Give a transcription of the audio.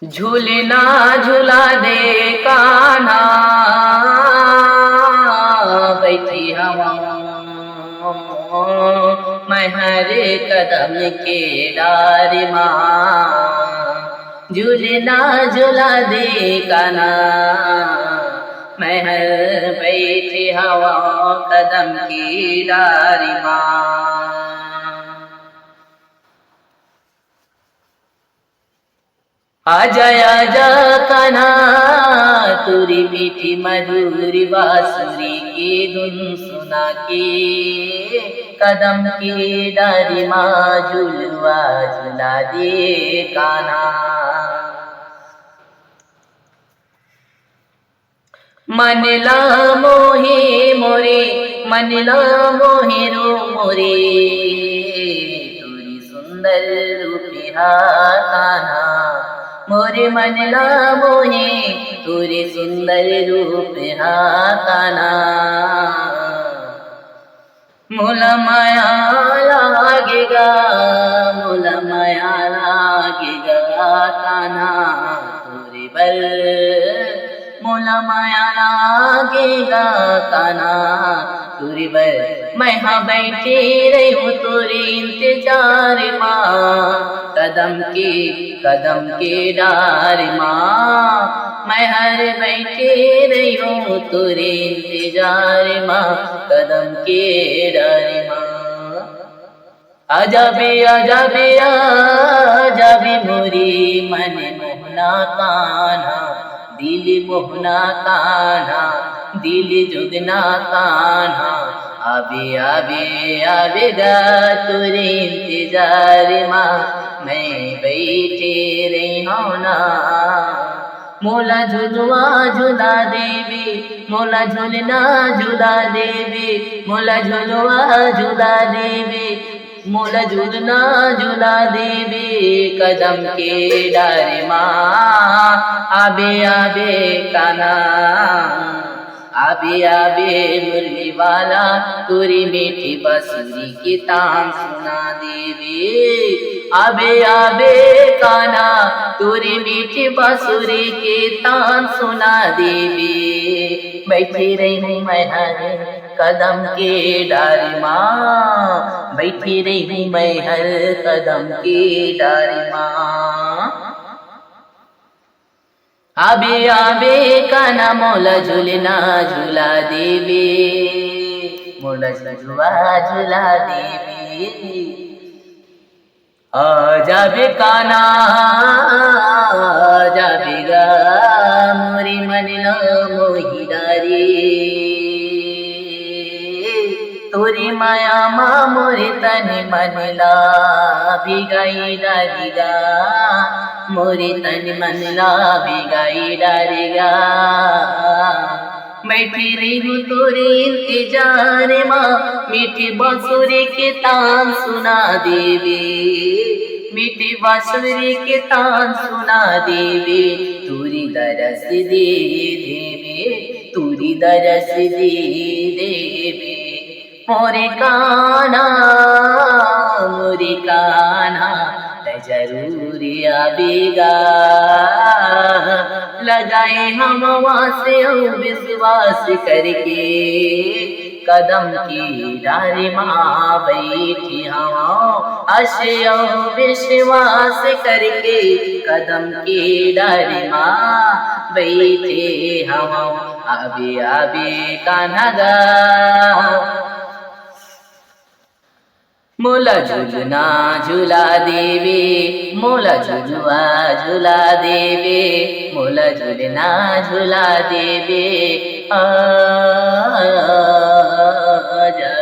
झूलना झूला दे कान्हा बैठी हवा मैं हर कदम के डार माँ। झूलना झूला दे कान्हा मैं हर बैठी हवा कदम की डार माँ। आजा आजा कान्हा तुरी मीठी मधुर बांसुरी की धुन सुना के कदम की डारी माँ झुलवा झुला दे कान्हा। मनला मोहे मोरे मनला मोहे रो मोरे तुरी सुंदर रूपिहा कान्हा मोरे मनला मोहे तुरी सुंदर रूप हा कान्हा। मोला माया लागेगा मोला माया लागेगा कान्हा तुरी बल मोला माया लागेगा कान्हा तुरी बल। मैं हाँ बैठी रही हूँ तुरी इंतजार माँ कदम के डार माँ। मैं हर बैठी रही हूँ तुरी इंतजार माँ कदम के डार माँ। आजा बे आजा बे मोरी मन मोहना कान्हा दिल मोहना कान्हा दिल जुगना कान्हा। आबे आबे आबेगा तुरे इंतजार माँ मैं बैठे रही हूँ ना। मोला झुलवा झुला देवी मोला झुलना झुला देवी मोला झुलवा झुला देवी मोला झुलना झुला देवी कदम के डार माँ। आबे आबे कान्हा आबे आबे मुरली वाला तुरी मीठी बांसुरी की तान सुना देवी। आबे आबे कान्हा तुरी मीठी बांसुरी की तान सुना देवी। बैठी रही हूँ मैं हर कदम के डार माँ बैठी रही हूँ मैं हर कदम के डार माँ। आबे आबे कान्हा मोला झूलना झूला देवी मोला झुलवा झूला देवी। आजा बे कान्हा आजा बेगा मोरी मनला मोही डारी तोरी माया माँ मोरे तन मनला भिगाई डारिगा मोरे तन मनला भिगाई डारेगा। बैठी रही हूँ तोरे इंतजार माँ मीठी बांसुरी के तान सुना देवी मीठी बांसुरी के तान सुना देवी। तुरी दरस दे देवी तुरी दरस दे देवी मोरे कान्हा जरूर आबेगा। लगाए हम वासे विश्वास करके कदम की डार माँ बैठी हम आशय विश्वास करके कदम की डार माँ बैठे हम। आबे आबे कान्हा गा मोला झुलना झूला देवी मोला झुलवा झूला देवी मोला झुलना झूला देवी। आजा